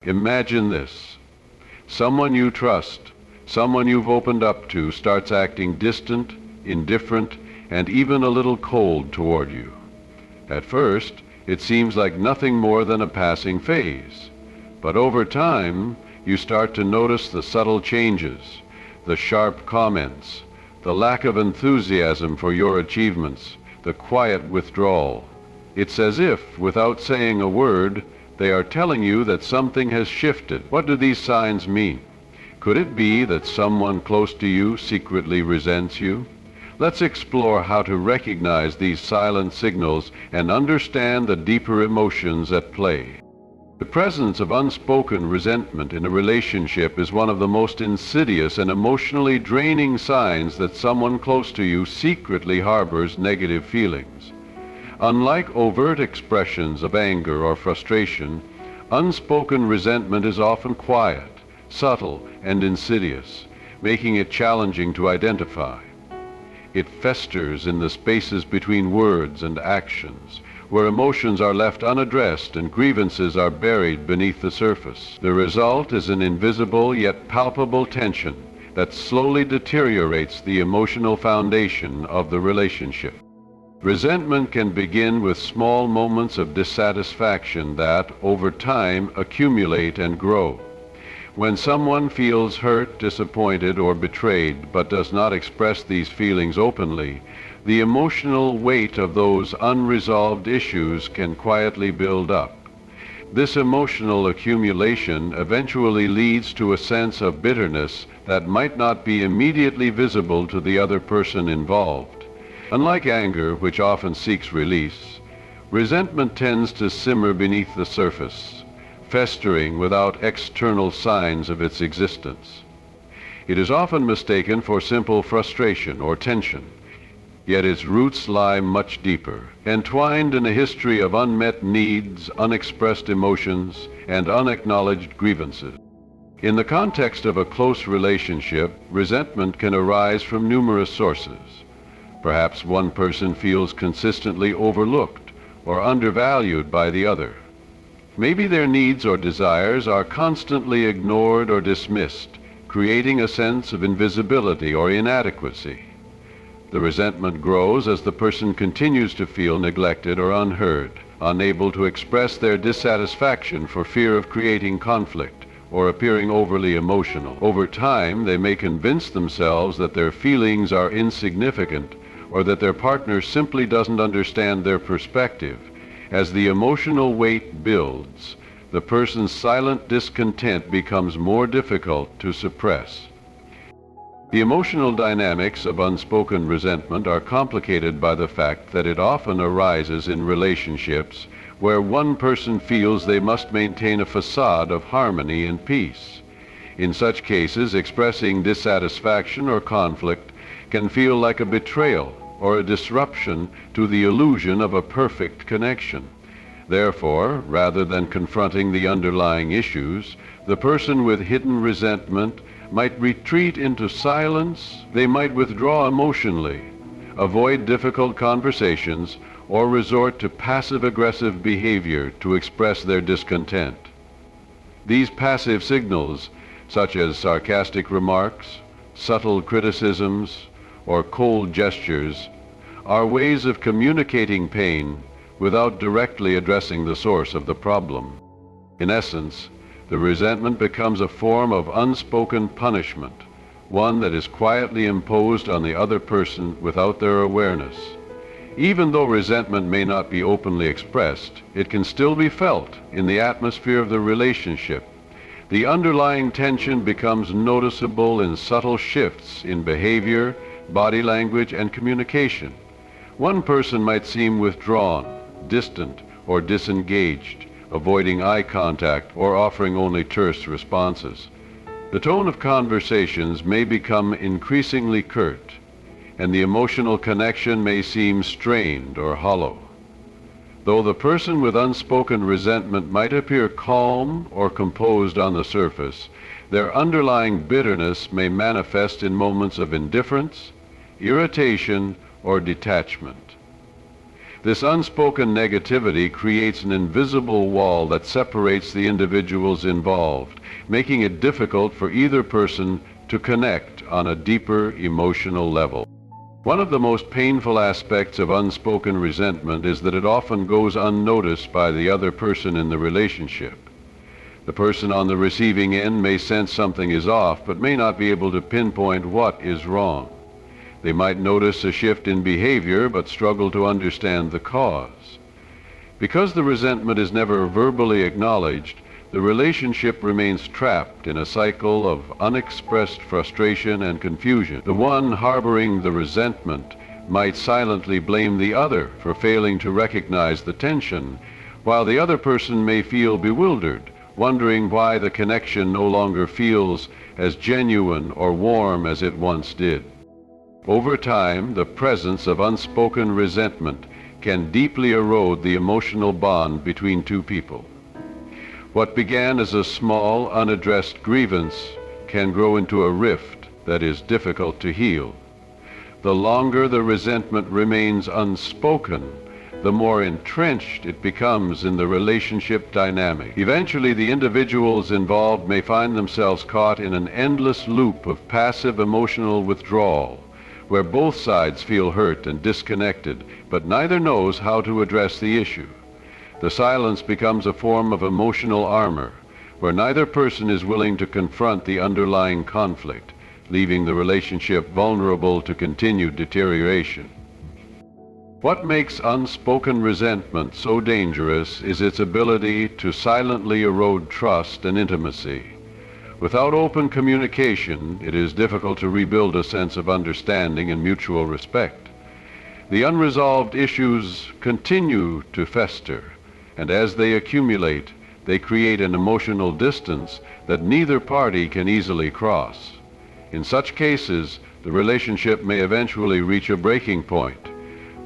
Imagine this. Someone you trust, someone you've opened up to, starts acting distant, indifferent, and even a little cold toward you. At first, it seems like nothing more than a passing phase. But over time, you start to notice the subtle changes, the sharp comments, the lack of enthusiasm for your achievements, the quiet withdrawal. It's as if, without saying a word, they are telling you that something has shifted. What do these signs mean? Could it be that someone close to you secretly resents you? Let's explore how to recognize these silent signals and understand the deeper emotions at play. The presence of unspoken resentment in a relationship is one of the most insidious and emotionally draining signs that someone close to you secretly harbors negative feelings. Unlike overt expressions of anger or frustration, unspoken resentment is often quiet, subtle, and insidious, making it challenging to identify. It festers in the spaces between words and actions, where emotions are left unaddressed and grievances are buried beneath the surface. The result is an invisible yet palpable tension that slowly deteriorates the emotional foundation of the relationship. Resentment can begin with small moments of dissatisfaction that, over time, accumulate and grow. When someone feels hurt, disappointed, or betrayed, but does not express these feelings openly, the emotional weight of those unresolved issues can quietly build up. This emotional accumulation eventually leads to a sense of bitterness that might not be immediately visible to the other person involved. Unlike anger, which often seeks release, resentment tends to simmer beneath the surface, festering without external signs of its existence. It is often mistaken for simple frustration or tension, yet its roots lie much deeper, entwined in a history of unmet needs, unexpressed emotions, and unacknowledged grievances. In the context of a close relationship, resentment can arise from numerous sources. Perhaps one person feels consistently overlooked or undervalued by the other. Maybe their needs or desires are constantly ignored or dismissed, creating a sense of invisibility or inadequacy. The resentment grows as the person continues to feel neglected or unheard, unable to express their dissatisfaction for fear of creating conflict or appearing overly emotional. Over time, they may convince themselves that their feelings are insignificant or that their partner simply doesn't understand their perspective. As the emotional weight builds, the person's silent discontent becomes more difficult to suppress. The emotional dynamics of unspoken resentment are complicated by the fact that it often arises in relationships where one person feels they must maintain a facade of harmony and peace. In such cases, expressing dissatisfaction or conflict can feel like a betrayal or a disruption to the illusion of a perfect connection. Therefore, rather than confronting the underlying issues, the person with hidden resentment might retreat into silence. They might withdraw emotionally, avoid difficult conversations, or resort to passive-aggressive behavior to express their discontent. These passive signals, such as sarcastic remarks, subtle criticisms, or cold gestures, are ways of communicating pain without directly addressing the source of the problem. In essence, the resentment becomes a form of unspoken punishment, one that is quietly imposed on the other person without their awareness. Even though resentment may not be openly expressed, it can still be felt in the atmosphere of the relationship. The underlying tension becomes noticeable in subtle shifts in behavior, body language, and communication. One person might seem withdrawn, distant, or disengaged, avoiding eye contact or offering only terse responses. The tone of conversations may become increasingly curt, and the emotional connection may seem strained or hollow. Though the person with unspoken resentment might appear calm or composed on the surface, their underlying bitterness may manifest in moments of indifference, irritation, or detachment. This unspoken negativity creates an invisible wall that separates the individuals involved, making it difficult for either person to connect on a deeper emotional level. One of the most painful aspects of unspoken resentment is that it often goes unnoticed by the other person in the relationship. The person on the receiving end may sense something is off, but may not be able to pinpoint what is wrong. They might notice a shift in behavior, but struggle to understand the cause. Because the resentment is never verbally acknowledged, the relationship remains trapped in a cycle of unexpressed frustration and confusion. The one harboring the resentment might silently blame the other for failing to recognize the tension, while the other person may feel bewildered, wondering why the connection no longer feels as genuine or warm as it once did. Over time, the presence of unspoken resentment can deeply erode the emotional bond between two people. What began as a small, unaddressed grievance can grow into a rift that is difficult to heal. The longer the resentment remains unspoken, the more entrenched it becomes in the relationship dynamic. Eventually, the individuals involved may find themselves caught in an endless loop of passive emotional withdrawal, where both sides feel hurt and disconnected, but neither knows how to address the issue. The silence becomes a form of emotional armor, where neither person is willing to confront the underlying conflict, leaving the relationship vulnerable to continued deterioration. What makes unspoken resentment so dangerous is its ability to silently erode trust and intimacy. Without open communication, it is difficult to rebuild a sense of understanding and mutual respect. The unresolved issues continue to fester, and as they accumulate, they create an emotional distance that neither party can easily cross. In such cases, the relationship may eventually reach a breaking point,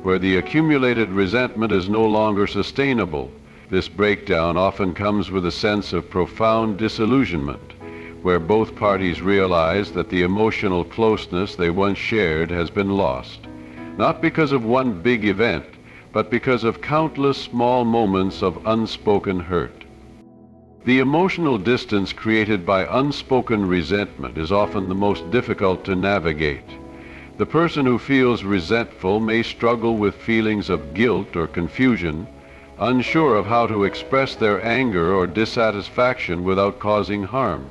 where the accumulated resentment is no longer sustainable. This breakdown often comes with a sense of profound disillusionment, where both parties realize that the emotional closeness they once shared has been lost, not because of one big event, but because of countless small moments of unspoken hurt. The emotional distance created by unspoken resentment is often the most difficult to navigate. The person who feels resentful may struggle with feelings of guilt or confusion, unsure of how to express their anger or dissatisfaction without causing harm.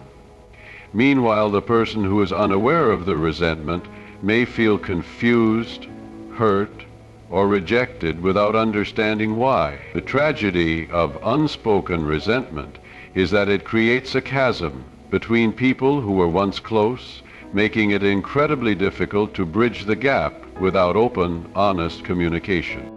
Meanwhile, the person who is unaware of the resentment may feel confused, hurt, or rejected without understanding why. The tragedy of unspoken resentment is that it creates a chasm between people who were once close, making it incredibly difficult to bridge the gap without open, honest communication.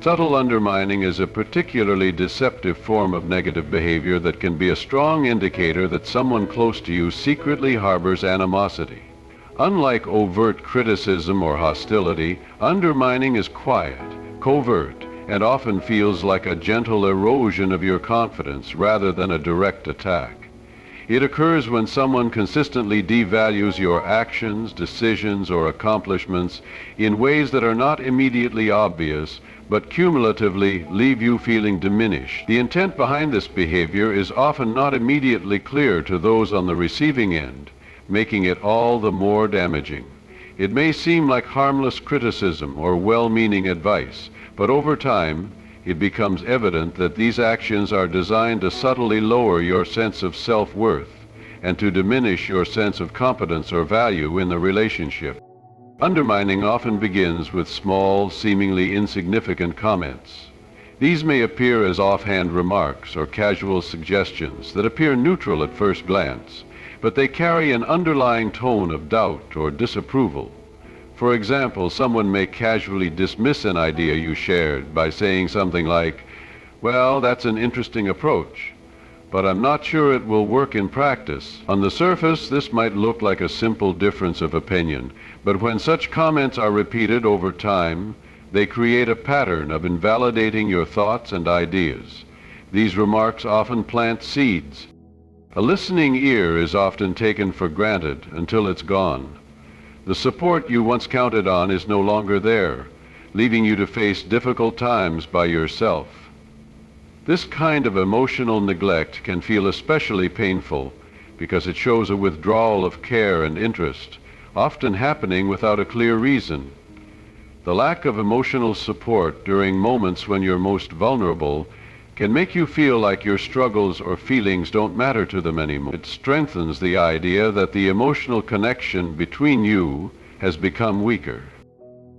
Subtle undermining is a particularly deceptive form of negative behavior that can be a strong indicator that someone close to you secretly harbors animosity. Unlike overt criticism or hostility, undermining is quiet, covert, and often feels like a gentle erosion of your confidence rather than a direct attack. It occurs when someone consistently devalues your actions, decisions, or accomplishments in ways that are not immediately obvious, but cumulatively leave you feeling diminished. The intent behind this behavior is often not immediately clear to those on the receiving end, making it all the more damaging. It may seem like harmless criticism or well-meaning advice, but over time, it becomes evident that these actions are designed to subtly lower your sense of self-worth and to diminish your sense of competence or value in the relationship. Undermining often begins with small, seemingly insignificant comments. These may appear as offhand remarks or casual suggestions that appear neutral at first glance, but they carry an underlying tone of doubt or disapproval. For example, someone may casually dismiss an idea you shared by saying something like, "Well, that's an interesting approach, but I'm not sure it will work in practice." On the surface, this might look like a simple difference of opinion, but when such comments are repeated over time, they create a pattern of invalidating your thoughts and ideas. These remarks often plant seeds. A listening ear is often taken for granted until it's gone. The support you once counted on is no longer there, leaving you to face difficult times by yourself. This kind of emotional neglect can feel especially painful because it shows a withdrawal of care and interest, often happening without a clear reason. The lack of emotional support during moments when you're most vulnerable can make you feel like your struggles or feelings don't matter to them anymore. It strengthens the idea that the emotional connection between you has become weaker.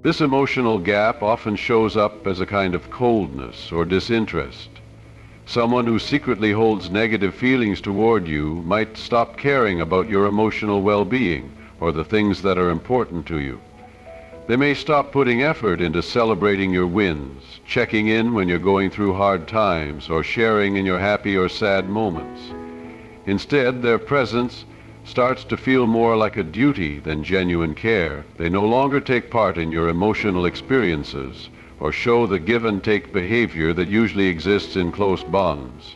This emotional gap often shows up as a kind of coldness or disinterest. Someone who secretly holds negative feelings toward you might stop caring about your emotional well-being or the things that are important to you. They may stop putting effort into celebrating your wins, checking in when you're going through hard times, or sharing in your happy or sad moments. Instead, their presence starts to feel more like a duty than genuine care. They no longer take part in your emotional experiences or show the give-and-take behavior that usually exists in close bonds.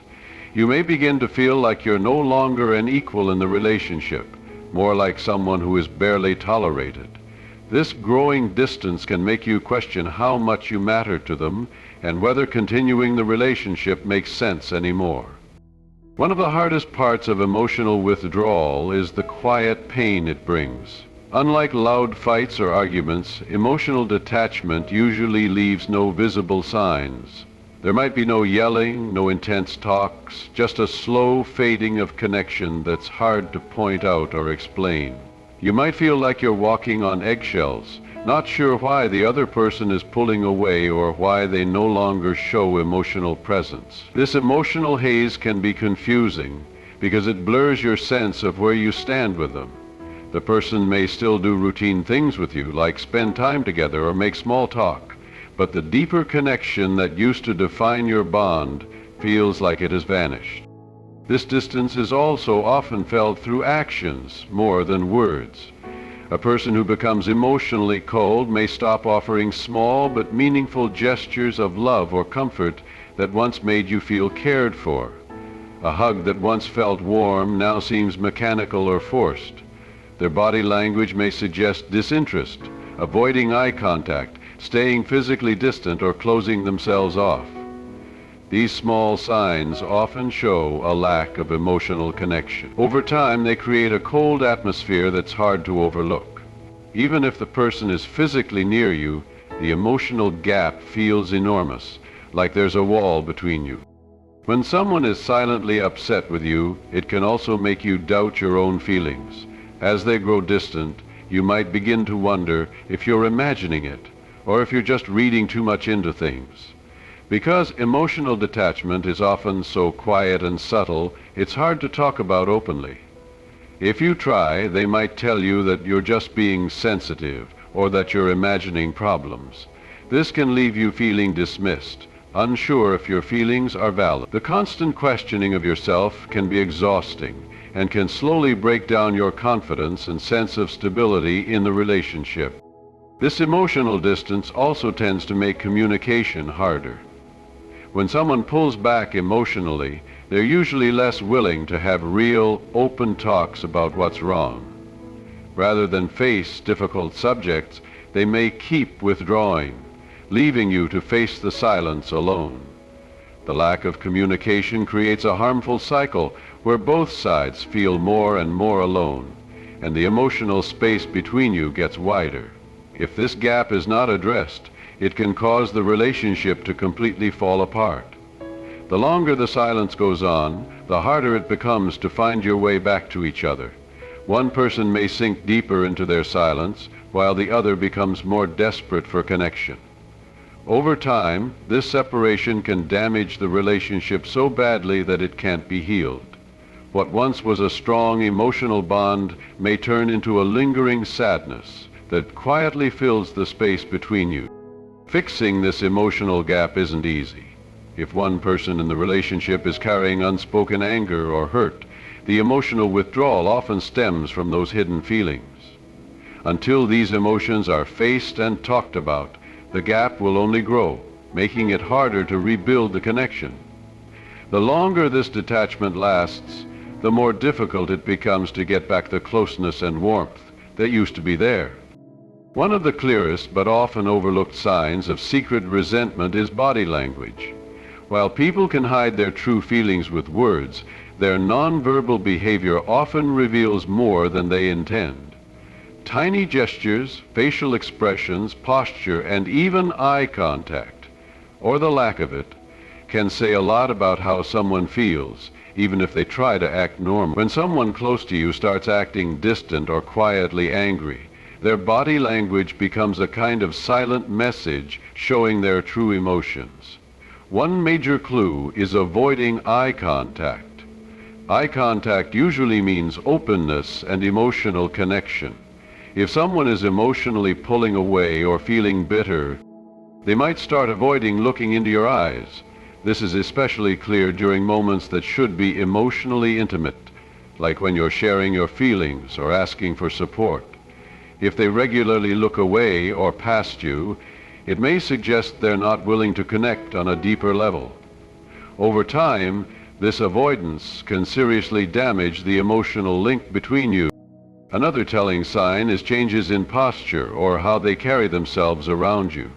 You may begin to feel like you're no longer an equal in the relationship, more like someone who is barely tolerated. This growing distance can make you question how much you matter to them and whether continuing the relationship makes sense anymore. One of the hardest parts of emotional withdrawal is the quiet pain it brings. Unlike loud fights or arguments, emotional detachment usually leaves no visible signs. There might be no yelling, no intense talks, just a slow fading of connection that's hard to point out or explain. You might feel like you're walking on eggshells, not sure why the other person is pulling away or why they no longer show emotional presence. This emotional haze can be confusing because it blurs your sense of where you stand with them. The person may still do routine things with you, like spend time together or make small talk, but the deeper connection that used to define your bond feels like it has vanished. This distance is also often felt through actions more than words. A person who becomes emotionally cold may stop offering small but meaningful gestures of love or comfort that once made you feel cared for. A hug that once felt warm now seems mechanical or forced. Their body language may suggest disinterest, avoiding eye contact, staying physically distant, or closing themselves off. These small signs often show a lack of emotional connection. Over time, they create a cold atmosphere that's hard to overlook. Even if the person is physically near you, the emotional gap feels enormous, like there's a wall between you. When someone is silently upset with you, it can also make you doubt your own feelings. As they grow distant, you might begin to wonder if you're imagining it, or if you're just reading too much into things. Because emotional detachment is often so quiet and subtle, it's hard to talk about openly. If you try, they might tell you that you're just being sensitive or that you're imagining problems. This can leave you feeling dismissed, unsure if your feelings are valid. The constant questioning of yourself can be exhausting and can slowly break down your confidence and sense of stability in the relationship. This emotional distance also tends to make communication harder. When someone pulls back emotionally, they're usually less willing to have real, open talks about what's wrong. Rather than face difficult subjects, they may keep withdrawing, leaving you to face the silence alone. The lack of communication creates a harmful cycle where both sides feel more and more alone, and the emotional space between you gets wider. If this gap is not addressed, it can cause the relationship to completely fall apart. The longer the silence goes on, the harder it becomes to find your way back to each other. One person may sink deeper into their silence, while the other becomes more desperate for connection. Over time, this separation can damage the relationship so badly that it can't be healed. What once was a strong emotional bond may turn into a lingering sadness that quietly fills the space between you. Fixing this emotional gap isn't easy. If one person in the relationship is carrying unspoken anger or hurt, the emotional withdrawal often stems from those hidden feelings. Until these emotions are faced and talked about, the gap will only grow, making it harder to rebuild the connection. The longer this detachment lasts, the more difficult it becomes to get back the closeness and warmth that used to be there. One of the clearest but often overlooked signs of secret resentment is body language. While people can hide their true feelings with words, their nonverbal behavior often reveals more than they intend. Tiny gestures, facial expressions, posture, and even eye contact, or the lack of it, can say a lot about how someone feels, even if they try to act normal. When someone close to you starts acting distant or quietly angry, their body language becomes a kind of silent message showing their true emotions. One major clue is avoiding eye contact. Eye contact usually means openness and emotional connection. If someone is emotionally pulling away or feeling bitter, they might start avoiding looking into your eyes. This is especially clear during moments that should be emotionally intimate, like when you're sharing your feelings or asking for support. If they regularly look away or past you, it may suggest they're not willing to connect on a deeper level. Over time, this avoidance can seriously damage the emotional link between you. Another telling sign is changes in posture or how they carry themselves around you.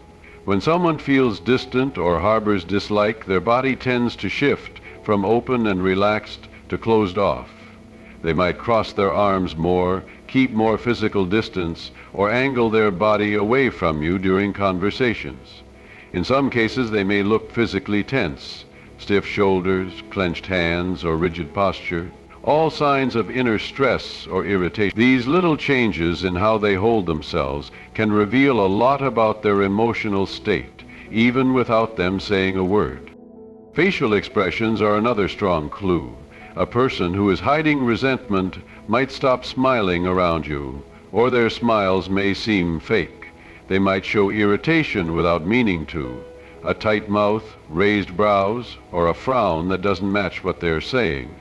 When someone feels distant or harbors dislike, their body tends to shift from open and relaxed to closed off. They might cross their arms more, keep more physical distance, or angle their body away from you during conversations. In some cases, they may look physically tense, stiff shoulders, clenched hands, or rigid posture, all signs of inner stress or irritation. These little changes in how they hold themselves can reveal a lot about their emotional state, even without them saying a word. Facial expressions are another strong clue. A person who is hiding resentment might stop smiling around you, or their smiles may seem fake. They might show irritation without meaning to, a tight mouth, raised brows, or a frown that doesn't match what they're saying.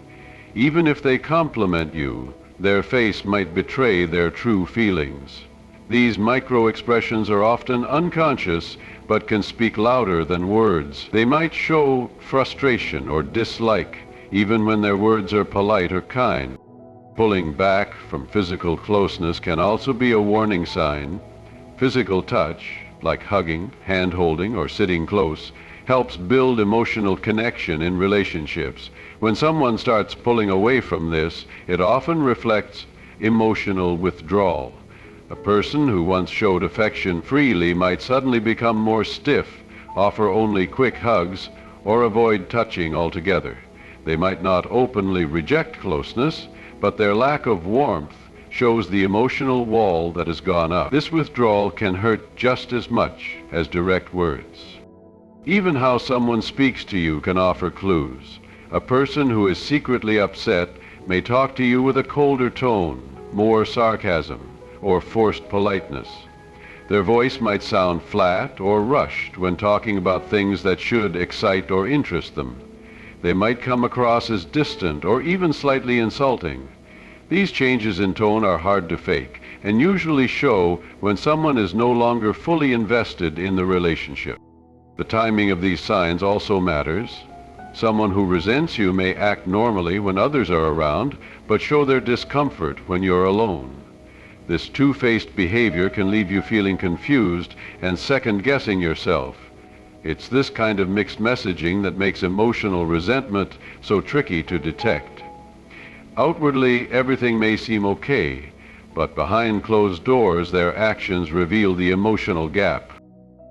Even if they compliment you, their face might betray their true feelings. These micro-expressions are often unconscious, but can speak louder than words. They might show frustration or dislike, even when their words are polite or kind. Pulling back from physical closeness can also be a warning sign. Physical touch, like hugging, hand-holding, or sitting close, helps build emotional connection in relationships. When someone starts pulling away from this, it often reflects emotional withdrawal. A person who once showed affection freely might suddenly become more stiff, offer only quick hugs, or avoid touching altogether. They might not openly reject closeness, but their lack of warmth shows the emotional wall that has gone up. This withdrawal can hurt just as much as direct words. Even how someone speaks to you can offer clues. A person who is secretly upset may talk to you with a colder tone, more sarcasm, or forced politeness. Their voice might sound flat or rushed when talking about things that should excite or interest them. They might come across as distant or even slightly insulting. These changes in tone are hard to fake and usually show when someone is no longer fully invested in the relationship. The timing of these signs also matters. Someone who resents you may act normally when others are around, but show their discomfort when you're alone. This two-faced behavior can leave you feeling confused and second-guessing yourself. It's this kind of mixed messaging that makes emotional resentment so tricky to detect. Outwardly, everything may seem okay, but behind closed doors, their actions reveal the emotional gap.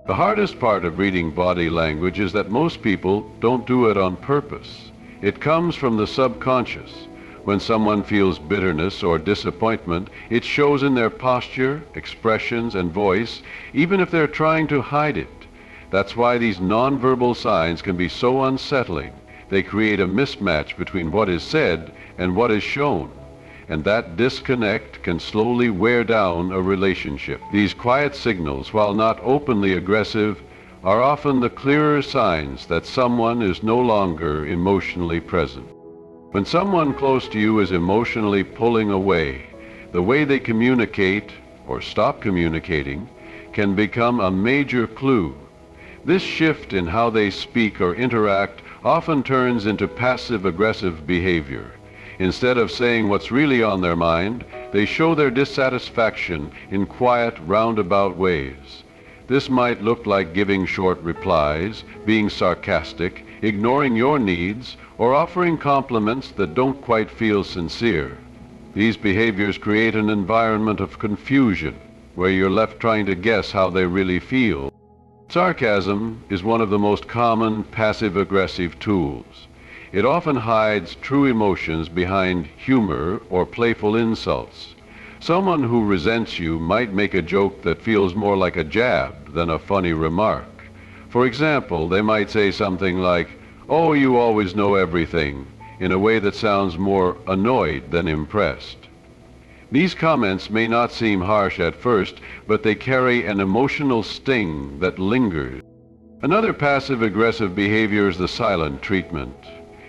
The hardest part of reading body language is that most people don't do it on purpose. It comes from the subconscious. When someone feels bitterness or disappointment, it shows in their posture, expressions, and voice, even if they're trying to hide it. That's why these nonverbal signs can be so unsettling. They create a mismatch between what is said and what is shown, and that disconnect can slowly wear down a relationship. These quiet signals, while not openly aggressive, are often the clearer signs that someone is no longer emotionally present. When someone close to you is emotionally pulling away, the way they communicate or stop communicating can become a major clue. This shift in how they speak or interact often turns into passive-aggressive behavior. Instead of saying what's really on their mind, They show their dissatisfaction in quiet, roundabout ways. This might look like giving short replies, being sarcastic, ignoring your needs, or offering compliments that don't quite feel sincere. These behaviors create an environment of confusion, where you're left trying to guess how they really feel. Sarcasm is one of the most common passive-aggressive tools. It often hides true emotions behind humor or playful insults. Someone who resents you might make a joke that feels more like a jab than a funny remark. For example, they might say something like, "Oh, you always know everything," in a way that sounds more annoyed than impressed. These comments may not seem harsh at first, but they carry an emotional sting that lingers. Another passive-aggressive behavior is the silent treatment.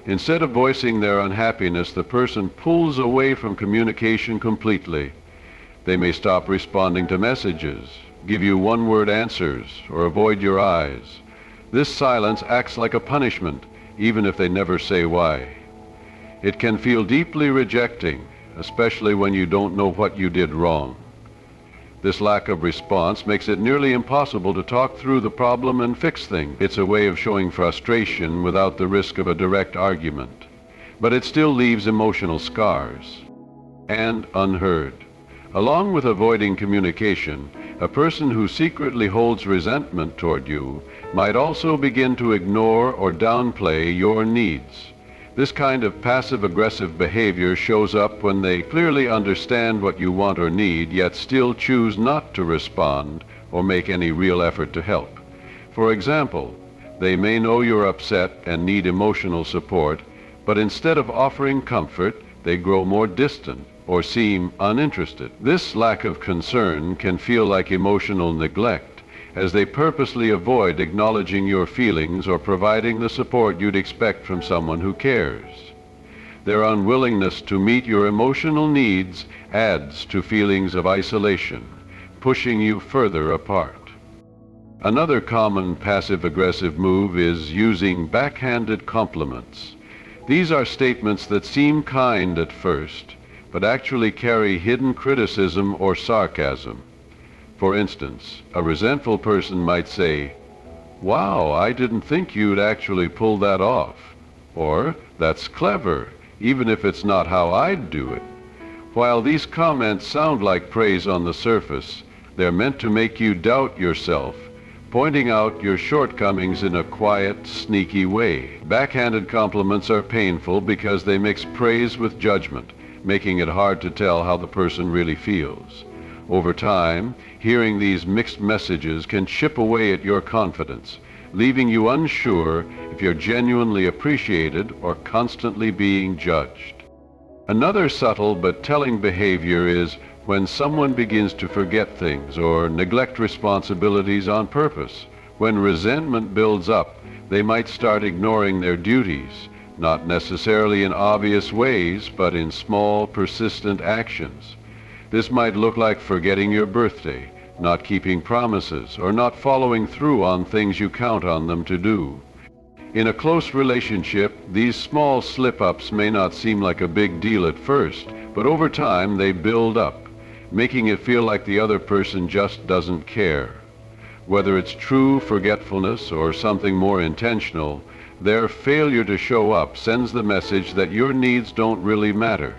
Instead of voicing their unhappiness, the person pulls away from communication completely. They may stop responding to messages, give you one-word answers, or avoid your eyes. This silence acts like a punishment, even if they never say why. It can feel deeply rejecting, especially when you don't know what you did wrong. This lack of response makes it nearly impossible to talk through the problem and fix things. It's a way of showing frustration without the risk of a direct argument. But it still leaves emotional scars. And unheard. Along with avoiding communication, a person who secretly holds resentment toward you might also begin to ignore or downplay your needs. This kind of passive-aggressive behavior shows up when they clearly understand what you want or need, yet still choose not to respond or make any real effort to help. For example, they may know you're upset and need emotional support, but instead of offering comfort, they grow more distant or seem uninterested. This lack of concern can feel like emotional neglect, as they purposely avoid acknowledging your feelings or providing the support you'd expect from someone who cares. Their unwillingness to meet your emotional needs adds to feelings of isolation, pushing you further apart. Another common passive-aggressive move is using backhanded compliments. These are statements that seem kind at first, but actually carry hidden criticism or sarcasm. For instance, a resentful person might say, "Wow, I didn't think you'd actually pull that off," or "That's clever, even if it's not how I'd do it." While these comments sound like praise on the surface, they're meant to make you doubt yourself, pointing out your shortcomings in a quiet, sneaky way. Backhanded compliments are painful because they mix praise with judgment, making it hard to tell how the person really feels. Over time, hearing these mixed messages can chip away at your confidence, leaving you unsure if you're genuinely appreciated or constantly being judged. Another subtle but telling behavior is when someone begins to forget things or neglect responsibilities on purpose. When resentment builds up, they might start ignoring their duties, not necessarily in obvious ways, but in small, persistent actions. This might look like forgetting your birthday, not keeping promises, or not following through on things you count on them to do. In a close relationship, these small slip-ups may not seem like a big deal at first, but over time they build up, making it feel like the other person just doesn't care. Whether it's true forgetfulness or something more intentional, their failure to show up sends the message that your needs don't really matter.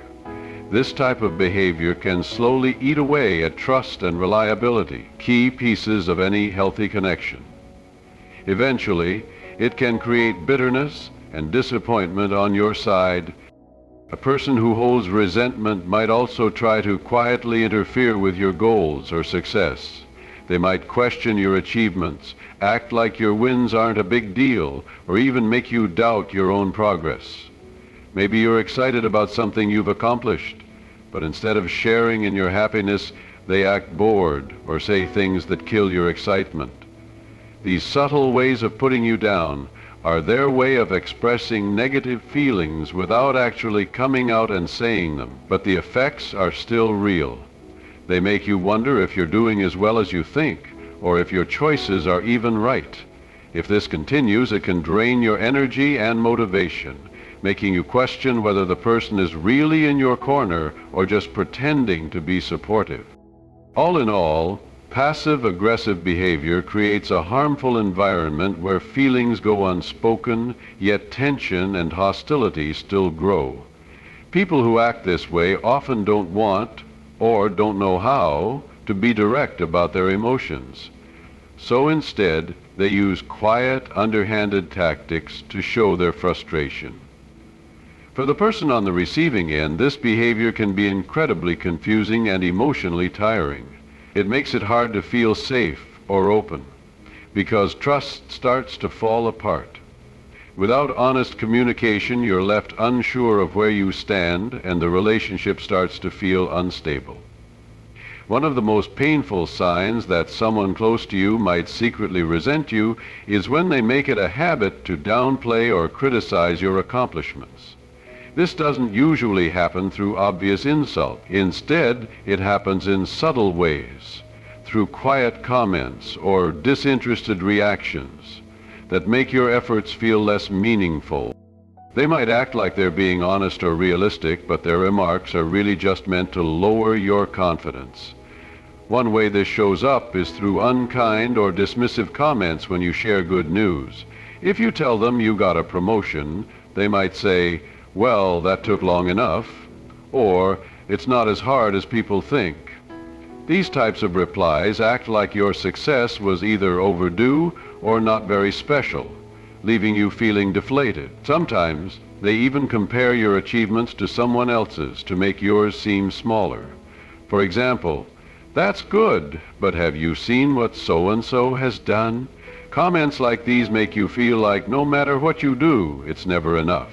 This type of behavior can slowly eat away at trust and reliability, key pieces of any healthy connection. Eventually, it can create bitterness and disappointment on your side. A person who holds resentment might also try to quietly interfere with your goals or success. They might question your achievements, act like your wins aren't a big deal, or even make you doubt your own progress. Maybe you're excited about something you've accomplished, but instead of sharing in your happiness, they act bored or say things that kill your excitement. These subtle ways of putting you down are their way of expressing negative feelings without actually coming out and saying them, but the effects are still real. They make you wonder if you're doing as well as you think, or if your choices are even right. If this continues, it can drain your energy and motivation, making you question whether the person is really in your corner or just pretending to be supportive. All in all, passive-aggressive behavior creates a harmful environment where feelings go unspoken, yet tension and hostility still grow. People who act this way often don't want, or don't know how, to be direct about their emotions. So instead, they use quiet, underhanded tactics to show their frustration. For the person on the receiving end, this behavior can be incredibly confusing and emotionally tiring. It makes it hard to feel safe or open, because trust starts to fall apart. Without honest communication, you're left unsure of where you stand, and the relationship starts to feel unstable. One of the most painful signs that someone close to you might secretly resent you is when they make it a habit to downplay or criticize your accomplishments. This doesn't usually happen through obvious insult. Instead, it happens in subtle ways, through quiet comments or disinterested reactions that make your efforts feel less meaningful. They might act like they're being honest or realistic, but their remarks are really just meant to lower your confidence. One way this shows up is through unkind or dismissive comments when you share good news. If you tell them you got a promotion, they might say, "Well, that took long enough," or "It's not as hard as people think." These types of replies act like your success was either overdue or not very special, leaving you feeling deflated. Sometimes they even compare your achievements to someone else's to make yours seem smaller. For example, "That's good, but have you seen what so-and-so has done?" Comments like these make you feel like no matter what you do, it's never enough.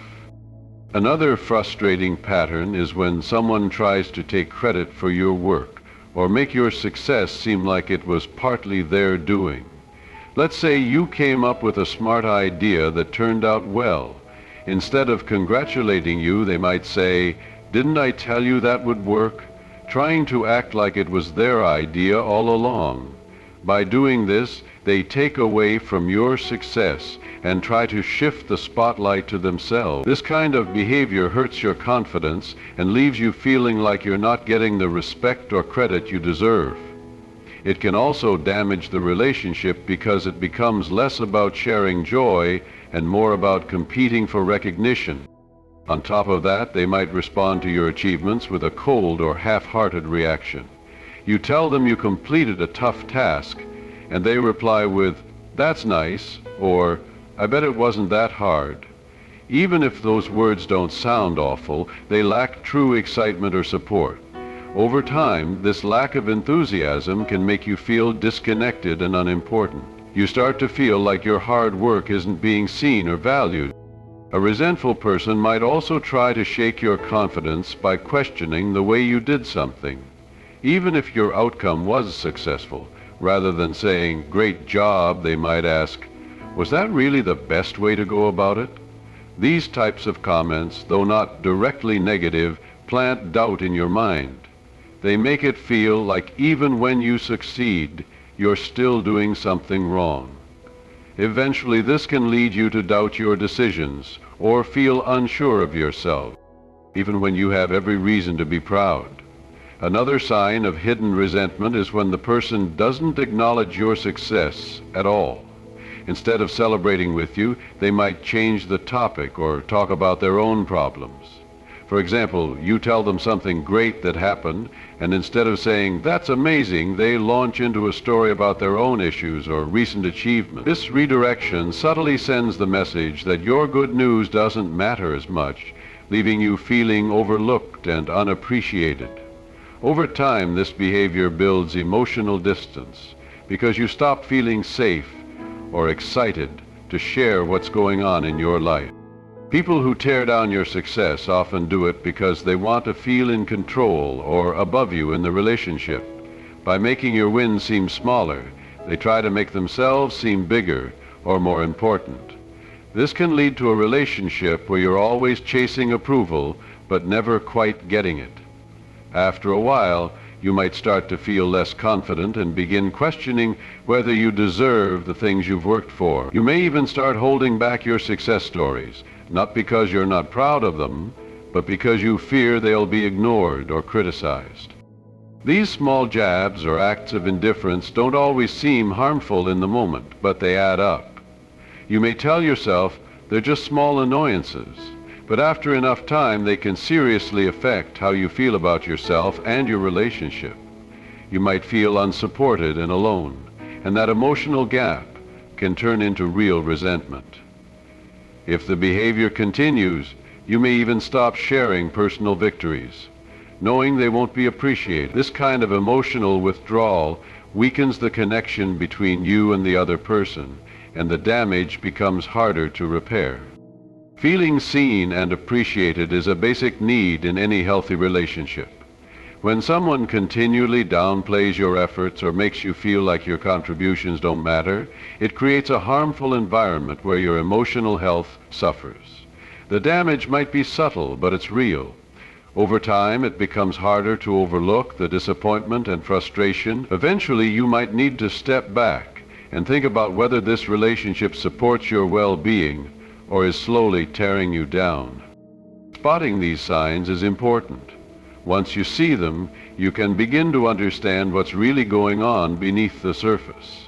Another frustrating pattern is when someone tries to take credit for your work or make your success seem like it was partly their doing. Let's say you came up with a smart idea that turned out well. Instead of congratulating you, they might say, "Didn't I tell you that would work?" trying to act like it was their idea all along. By doing this, they take away from your success and try to shift the spotlight to themselves. This kind of behavior hurts your confidence and leaves you feeling like you're not getting the respect or credit you deserve. It can also damage the relationship because it becomes less about sharing joy and more about competing for recognition. On top of that, they might respond to your achievements with a cold or half-hearted reaction. You tell them you completed a tough task, and they reply with, "That's nice," or "I bet it wasn't that hard." Even if those words don't sound awful, they lack true excitement or support. Over time, this lack of enthusiasm can make you feel disconnected and unimportant. You start to feel like your hard work isn't being seen or valued. A resentful person might also try to shake your confidence by questioning the way you did something. Even if your outcome was successful, rather than saying, "Great job," they might ask, "Was that really the best way to go about it?" These types of comments, though not directly negative, plant doubt in your mind. They make it feel like even when you succeed, you're still doing something wrong. Eventually, this can lead you to doubt your decisions or feel unsure of yourself, even when you have every reason to be proud. Another sign of hidden resentment is when the person doesn't acknowledge your success at all. Instead of celebrating with you, they might change the topic or talk about their own problems. For example, you tell them something great that happened, and instead of saying, "That's amazing," they launch into a story about their own issues or recent achievements. This redirection subtly sends the message that your good news doesn't matter as much, leaving you feeling overlooked and unappreciated. Over time, this behavior builds emotional distance because you stop feeling safe or excited to share what's going on in your life. People who tear down your success often do it because they want to feel in control or above you in the relationship. By making your wins seem smaller, they try to make themselves seem bigger or more important. This can lead to a relationship where you're always chasing approval but never quite getting it. After a while, you might start to feel less confident and begin questioning whether you deserve the things you've worked for. You may even start holding back your success stories, not because you're not proud of them, but because you fear they'll be ignored or criticized. These small jabs or acts of indifference don't always seem harmful in the moment, but they add up. You may tell yourself they're just small annoyances, but after enough time they can seriously affect how you feel about yourself and your relationship. You might feel unsupported and alone, and that emotional gap can turn into real resentment. If the behavior continues, you may even stop sharing personal victories, knowing they won't be appreciated. This kind of emotional withdrawal weakens the connection between you and the other person, and the damage becomes harder to repair. Feeling seen and appreciated is a basic need in any healthy relationship. When someone continually downplays your efforts or makes you feel like your contributions don't matter, it creates a harmful environment where your emotional health suffers. The damage might be subtle, but it's real. Over time, it becomes harder to overlook the disappointment and frustration. Eventually, you might need to step back and think about whether this relationship supports your well-being or is slowly tearing you down. Spotting these signs is important. Once you see them, you can begin to understand what's really going on beneath the surface.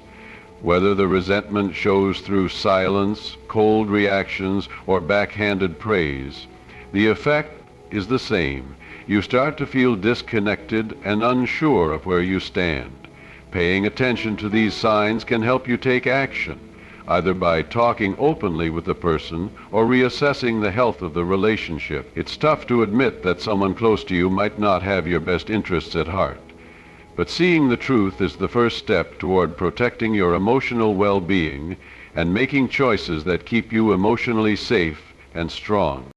Whether the resentment shows through silence, cold reactions, or backhanded praise, the effect is the same. You start to feel disconnected and unsure of where you stand. Paying attention to these signs can help you take action, either by talking openly with the person or reassessing the health of the relationship. It's tough to admit that someone close to you might not have your best interests at heart, but seeing the truth is the first step toward protecting your emotional well-being and making choices that keep you emotionally safe and strong.